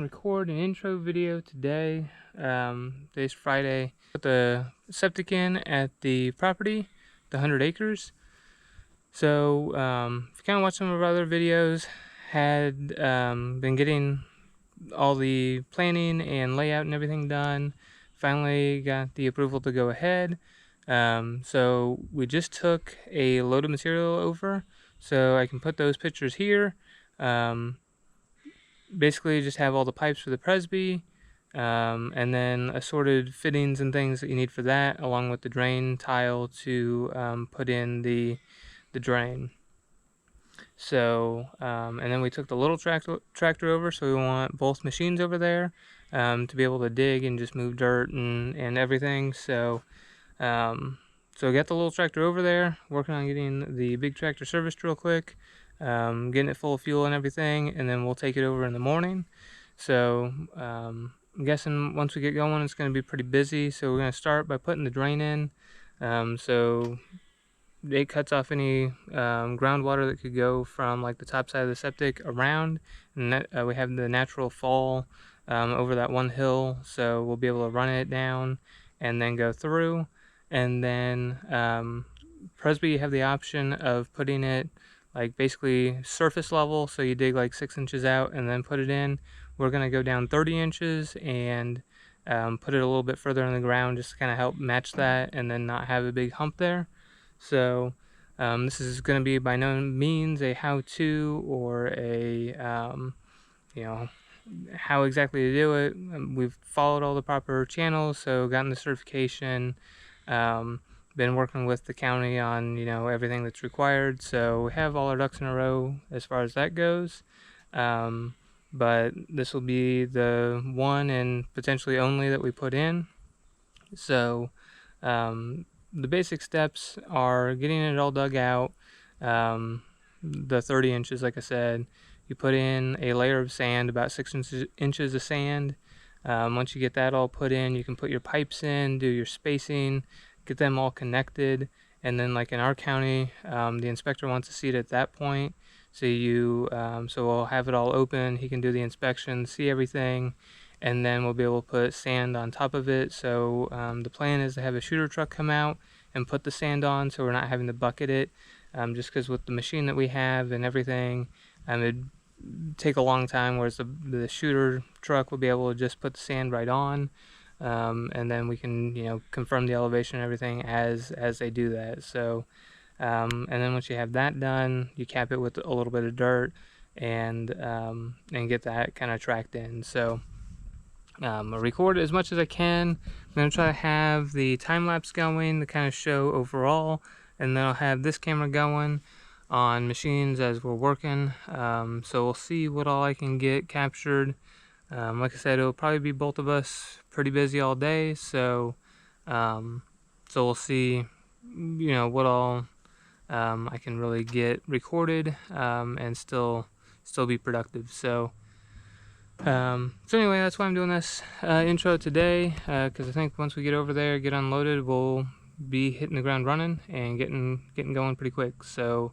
and record an intro video today. Today's Friday. Put the septic in at the property, the 100 acres. So if you kind of watch some of our other videos, had been getting all the planning and layout and everything done. Finally got the approval to go ahead. So we just took a load of material over, so I can put those pictures here. Basically just have all the pipes for the Presby, and then assorted fittings and things that you need for that, along with the drain tile to put in the drain. So and then we took the little tractor over, so we want both machines over there to be able to dig and just move dirt and everything. So so we got the little tractor over there, working on getting the big tractor serviced real quick, getting it full of fuel and everything, and then we'll take it over in the morning. So I'm guessing once we get going, it's going to be pretty busy. So we're going to start by putting the drain in. So it cuts off any groundwater that could go from like the top side of the septic around, and that, we have the natural fall over that one hill, so we'll be able to run it down and then go through. And then Presby, you have the option of putting it like basically surface level, so you dig like 6 inches out and then put it in. We're going to go down 30 inches and put it a little bit further in the ground, just to kind of help match that and then not have a big hump there. So this is going to be by no means a how-to or a you know, how exactly to do it. We've followed all the proper channels, so gotten the certification, been working with the county on, you know, everything that's required, so we have all our ducks in a row as far as that goes. But this will be the one and potentially only that we put in. So the basic steps are getting it all dug out, the 30 inches like I said. You put in a layer of sand, about 6 inches of sand. Once you get that all put in, you can put your pipes in, do your spacing, get them all connected, and then like in our county, the inspector wants to see it at that point. So so we'll have it all open, he can do the inspection, see everything, and then we'll be able to put sand on top of it. So the plan is to have a shooter truck come out and put the sand on, so we're not having to bucket it, just because with the machine that we have and everything, it'd take a long time, whereas the shooter truck will be able to just put the sand right on, and then we can, you know, confirm the elevation and everything as they do that. So and then once you have that done, you cap it with a little bit of dirt and get that kind of tracked in. So I'll record as much as I can. I'm going to try to have the time-lapse going to kind of show overall, and then I'll have this camera going on machines as we're working. So we'll see what all I can get captured. Like I said, it'll probably be both of us pretty busy all day, so so we'll see, you know, what all I can really get recorded and still be productive. So so anyway, that's why I'm doing this intro today, because I think once we get over there, get unloaded, we'll be hitting the ground running and getting going pretty quick. So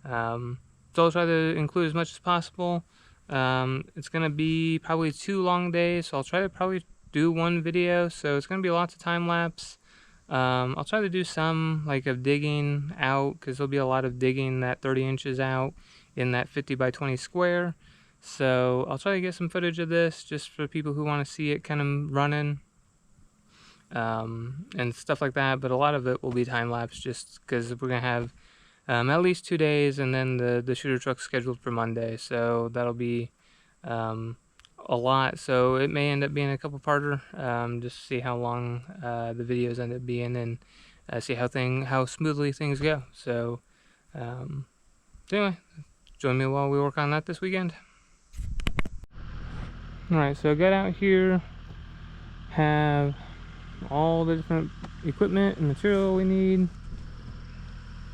so I'll try to include as much as possible. It's gonna be probably 2 long days, so I'll try to probably do 1 video, so it's gonna be lots of time lapse. I'll try to do some like of digging out, because there'll be a lot of digging that 30 inches out in that 50 by 20 square. So I'll try to get some footage of this just for people who want to see it kind of running and stuff like that. But a lot of it will be time lapse, just because we're gonna have at least 2 days, and then the shooter truck's scheduled for Monday, so that'll be a lot. So it may end up being a couple parter, just to see how long the videos end up being, and see how smoothly things go. So anyway, join me while we work on that this weekend. Alright, so I got out here, have all the different equipment and material we need.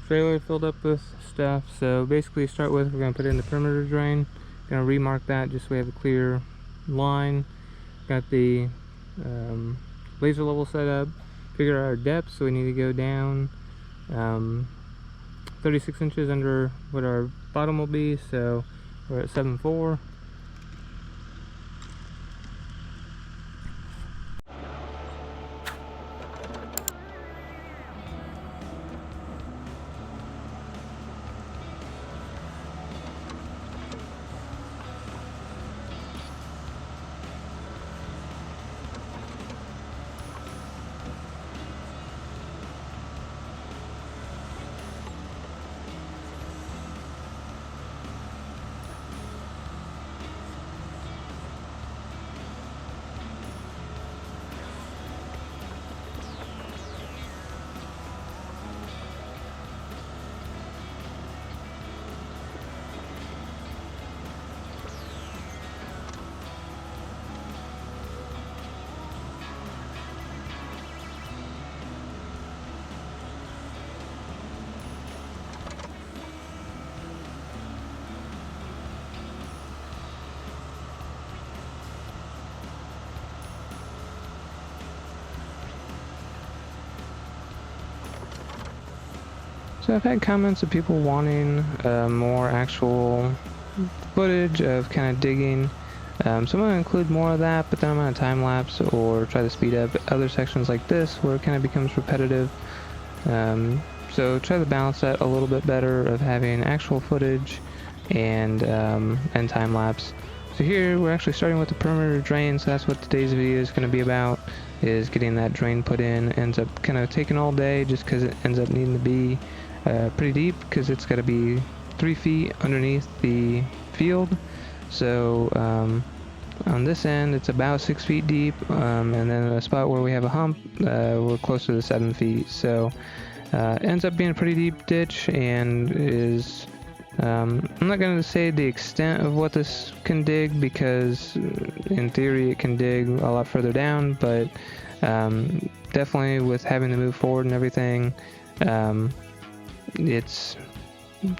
Trailer filled up with stuff. So basically, start with, we're going to put in the perimeter drain. Going to remark that just so we have a clear line. Got the laser level set up. Figured out our depth, so we need to go down 36 inches under what our bottom will be. So we're at 7.4. So I've had comments of people wanting more actual footage of kind of digging. So I'm going to include more of that, but then I'm going to time lapse or try to speed up other sections like this where it kind of becomes repetitive. So try to balance that a little bit better of having actual footage and time lapse. So here we're actually starting with the perimeter drain, so that's what today's video is going to be about, is getting that drain put in. Ends up kind of taking all day just because it ends up needing to be pretty deep, because it's got to be 3 feet underneath the field. So on this end it's about 6 feet deep, and then a spot where we have a hump, we're closer to 7 feet. So ends up being a pretty deep ditch, and is I'm not going to say the extent of what this can dig, because in theory it can dig a lot further down, but definitely with having to move forward and everything, it's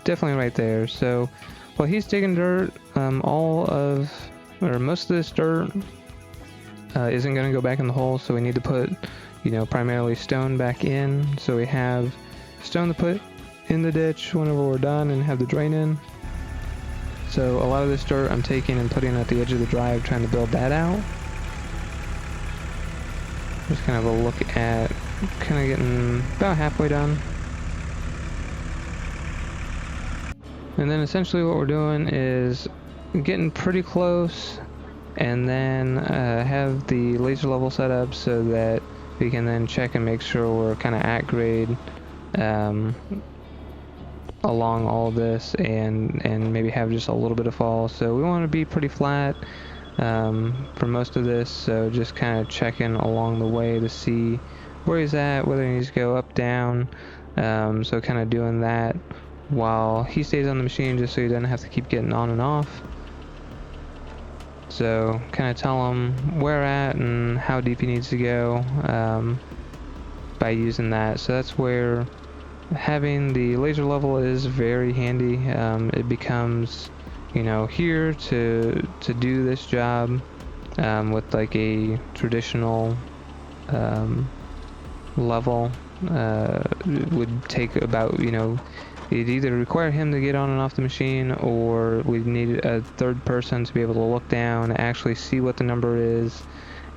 definitely right there. So while he's digging dirt, most of this dirt isn't going to go back in the hole, so we need to put, primarily stone back in. So we have stone to put in the ditch whenever we're done and have the drain in. So a lot of this dirt I'm taking and putting at the edge of the drive, trying to build that out. Just kind of a look at kind of getting about halfway done. And then essentially what we're doing is getting pretty close, and then have the laser level set up so that we can then check and make sure we're kind of at grade along all of this, and maybe have just a little bit of fall. So we want to be pretty flat for most of this, so just kind of checking along the way to see where he's at, whether he needs to go up, down. So kind of doing that while he stays on the machine, just so he doesn't have to keep getting on and off. So kind of tell him where at and how deep he needs to go by using that. So that's where having the laser level is very handy. It becomes, here to do this job with like a traditional level would take about, it'd either require him to get on and off the machine, or we'd need a third person to be able to look down, actually see what the number is,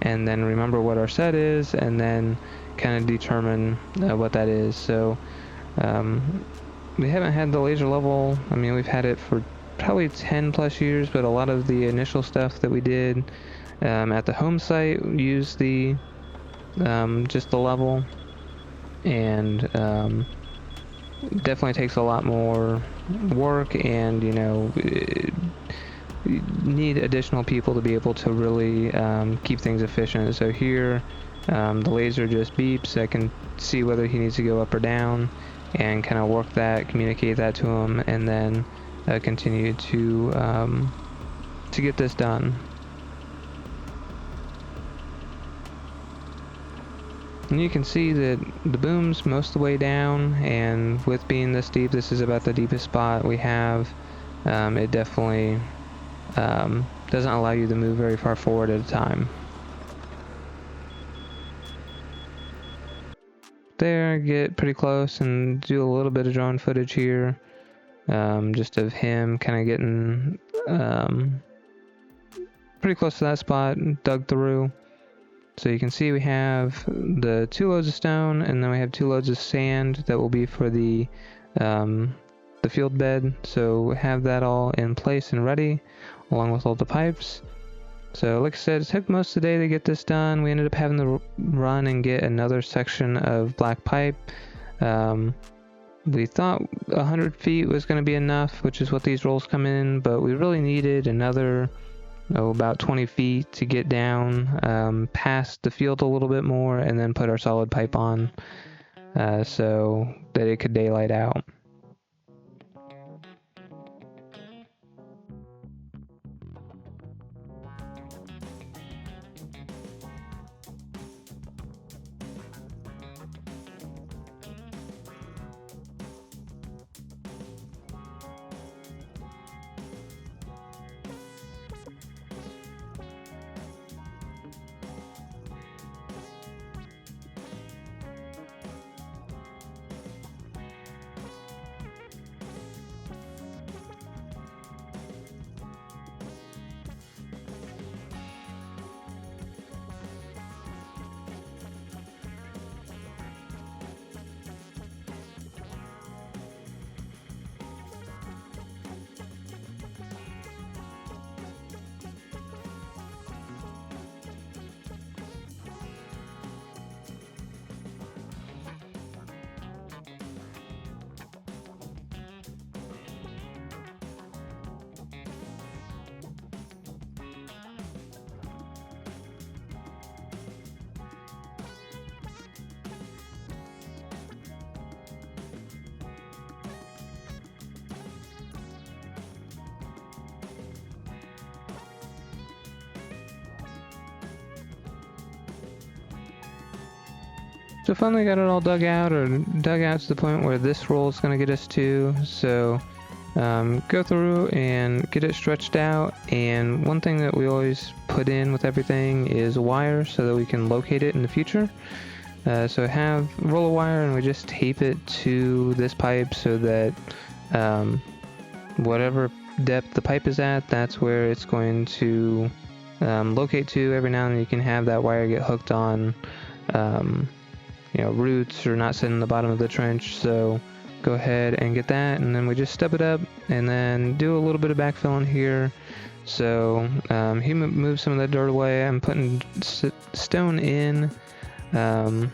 and then remember what our set is, and then kind of determine what that is. So we haven't had the laser level, we've had it for probably 10 plus years, but a lot of the initial stuff that we did at the home site used the just the level, and definitely takes a lot more work, and you need additional people to be able to really keep things efficient. So here the laser just beeps. I can see whether he needs to go up or down, and kind of work that, communicate that to him, and then continue to get this done. And you can see that the boom's most of the way down, and with being this deep, this is about the deepest spot we have. It definitely doesn't allow you to move very far forward at a time. There, get pretty close and do a little bit of drone footage here, just of him kind of getting pretty close to that spot, dug through. So you can see we have the 2 loads of stone, and then we have 2 loads of sand that will be for the field bed. So we have that all in place and ready, along with all the pipes. So like I said, it took most of the day to get this done. We ended up having to run and get another section of black pipe. We thought 100 feet was going to be enough, which is what these rolls come in, but we really needed another about 20 feet to get down past the field a little bit more, and then put our solid pipe on so that it could daylight out. So finally got it all dug out to the point where this roll is going to get us to. So go through and get it stretched out, and one thing that we always put in with everything is wire so that we can locate it in the future. So have roll of wire, and we just tape it to this pipe so that whatever depth the pipe is at, that's where it's going to locate to. Every now and then you can have that wire get hooked on roots or not sitting in the bottom of the trench, so go ahead and get that, and then we just step it up and then do a little bit of backfill in here. So he moves some of that dirt away. I'm putting stone in and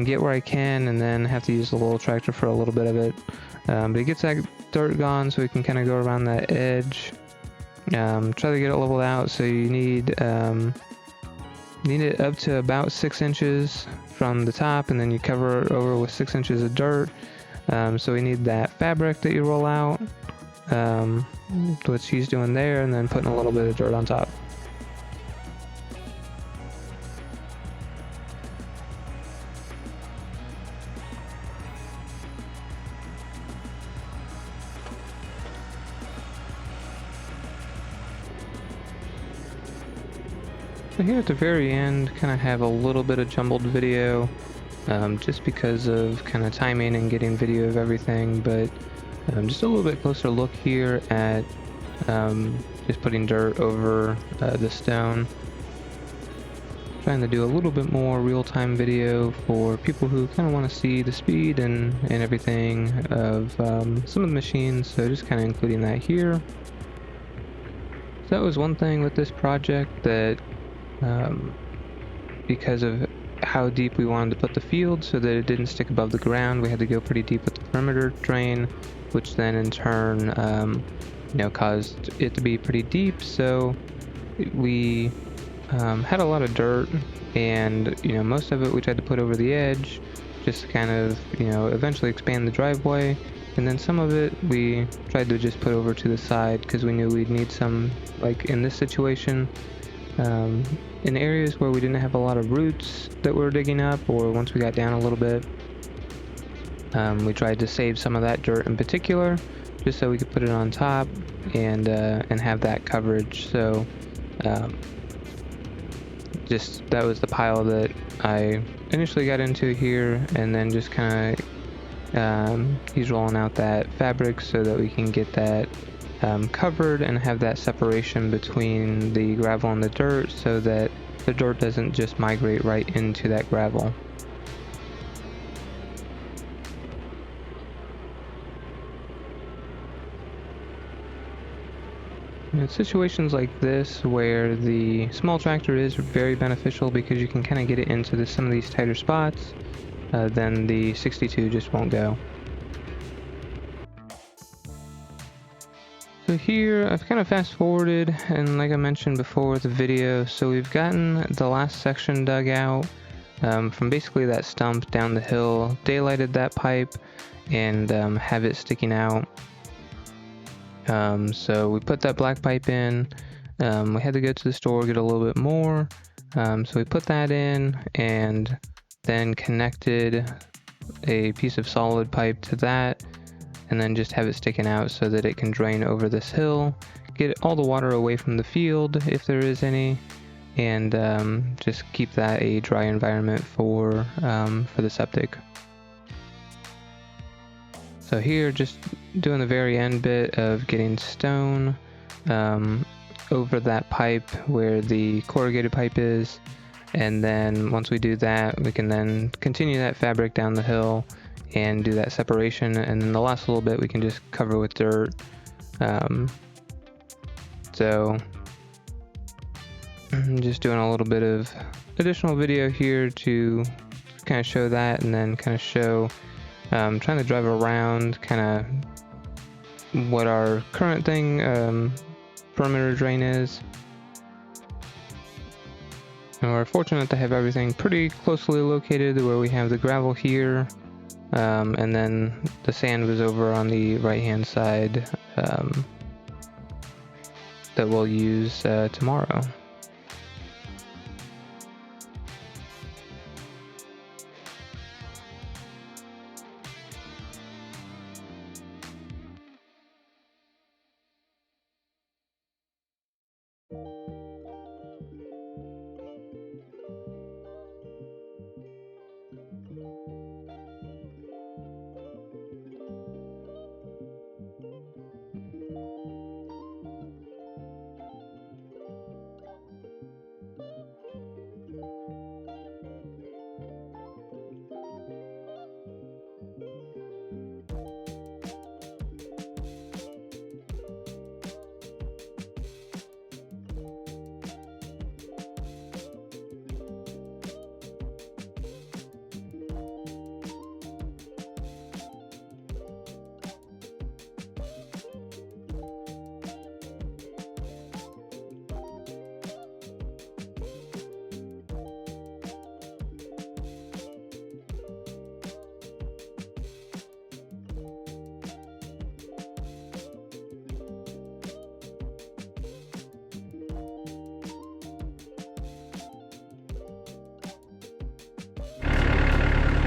get where I can, and then have to use the little tractor for a little bit of it. But it gets that dirt gone so we can kind of go around that edge. Try to get it leveled out, so you need it up to about 6 inches from the top, and then you cover it over with 6 inches of dirt. So we need that fabric that you roll out, what she's doing there, and then putting a little bit of dirt on top. So here at the very end, kind of have a little bit of jumbled video, just because of kind of timing and getting video of everything, but just a little bit closer look here at just putting dirt over the stone. Trying to do a little bit more real-time video for people who kind of want to see the speed and everything of some of the machines, so just kind of including that here. So that was one thing with this project, that because of how deep we wanted to put the field so that it didn't stick above the ground, we had to go pretty deep with the perimeter drain, which then in turn caused it to be pretty deep. So we had a lot of dirt, and most of it we tried to put over the edge just to kind of eventually expand the driveway, and then some of it we tried to just put over to the side because we knew we'd need some, like in this situation, in areas where we didn't have a lot of roots that we were digging up, or once we got down a little bit, we tried to save some of that dirt in particular just so we could put it on top and have that coverage. So just that was the pile that I initially got into here, and then just kind of he's rolling out that fabric so that we can get that covered and have that separation between the gravel and the dirt, so that the dirt doesn't just migrate right into that gravel. In situations like this where the small tractor is very beneficial because you can kind of get it into some of these tighter spots, then the 62 just won't go. So here I've kind of fast forwarded, and like I mentioned before with the video, so we've gotten the last section dug out from basically that stump down the hill, daylighted that pipe, and have it sticking out. So we put that black pipe in. We had to go to the store, get a little bit more, so we put that in, and then connected a piece of solid pipe to that, and then just have it sticking out so that it can drain over this hill, get all the water away from the field if there is any, and just keep that a dry environment for the septic. So here, just doing the very end bit of getting stone over that pipe where the corrugated pipe is, and then once we do that, we can then continue that fabric down the hill and do that separation, and then the last little bit we can just cover with dirt. So just doing a little bit of additional video here to kind of show that, and then kind of show trying to drive around kind of what our current thing perimeter drain is. And we're fortunate to have everything pretty closely located, where we have the gravel here, and then the sand was over on the right hand side that we'll use tomorrow.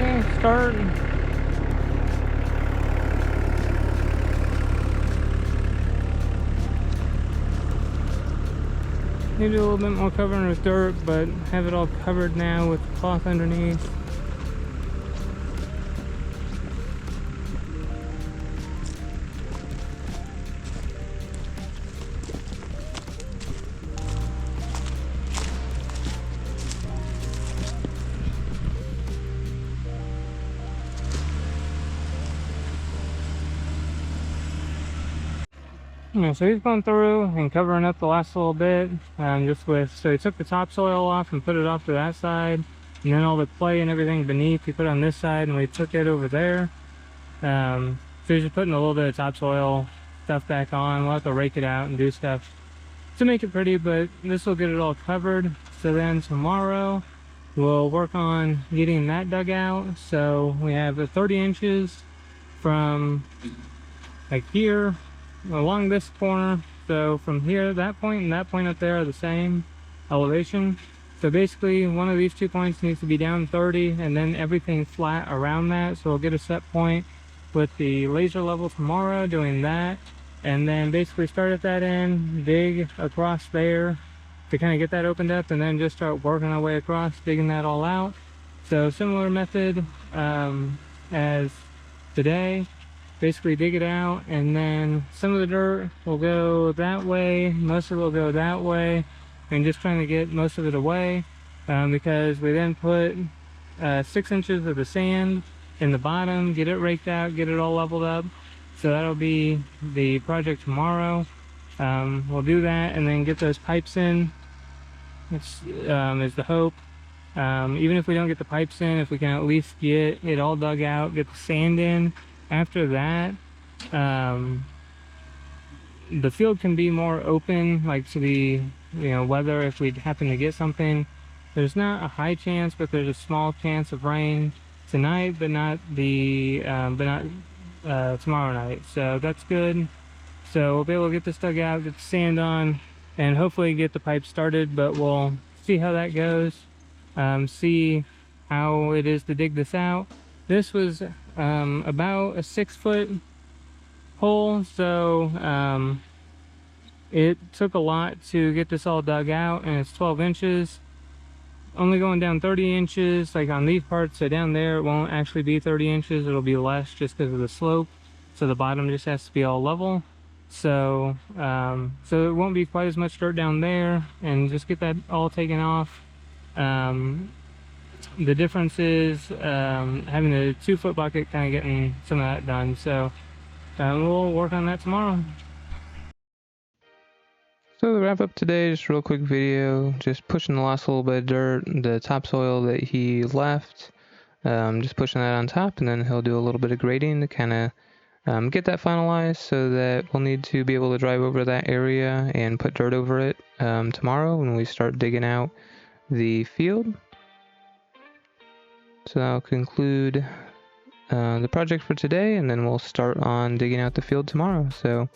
Okay, start. Need to do a little bit more covering with dirt, but have it all covered now with cloth underneath. So he's going through and covering up the last little bit, so he took the topsoil off and put it off to that side, and then all the clay and everything beneath he put on this side, and we took it over there. So he's just putting a little bit of topsoil stuff back on. We'll have to rake it out and do stuff to make it pretty, but this will get it all covered. So then tomorrow we'll work on getting that dug out. So we have 30 inches from like here along this corner, so from here, that point and that point up there are the same elevation. So basically one of these 2 points needs to be down 30 and then everything flat around that. So we'll get a set point with the laser level tomorrow doing that, and then basically start at that end, dig across there to kind of get that opened up, and then just start working our way across, digging that all out. So similar method as today. Basically dig it out, and then some of the dirt will go that way, most of it will go that way, and just trying to get most of it away, because we then put 6 inches of the sand in the bottom, get it raked out, get it all leveled up. So that'll be the project tomorrow. We'll do that and then get those pipes in. It's is the hope. Even if we don't get the pipes in, if we can at least get it all dug out, get the sand in. After that, the field can be more open, like to the weather. If we happen to get something, there's not a high chance, but there's a small chance of rain tonight, but not tomorrow night. So that's good. So we'll be able to get this dug out, get the sand on, and hopefully get the pipe started. But we'll see how that goes. See how it is to dig this out. This was about a 6-foot hole, so it took a lot to get this all dug out, and it's 12 inches. Only going down 30 inches, like on these parts, so down there it won't actually be 30 inches, it'll be less just because of the slope. So the bottom just has to be all level. So, so it won't be quite as much dirt down there, and just get that all taken off. The difference is having a 2-foot bucket, kind of getting some of that done. So we'll work on that tomorrow. So to wrap up today, just a real quick video, just pushing the last little bit of dirt, the topsoil that he left, just pushing that on top, and then he'll do a little bit of grading to kind of get that finalized, so that we'll need to be able to drive over that area and put dirt over it tomorrow when we start digging out the field. So that'll conclude the project for today, and then we'll start on digging out the field tomorrow. So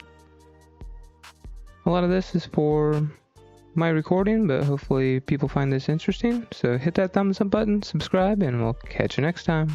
a lot of this is for my recording, but hopefully people find this interesting. So hit that thumbs up button, subscribe, and we'll catch you next time.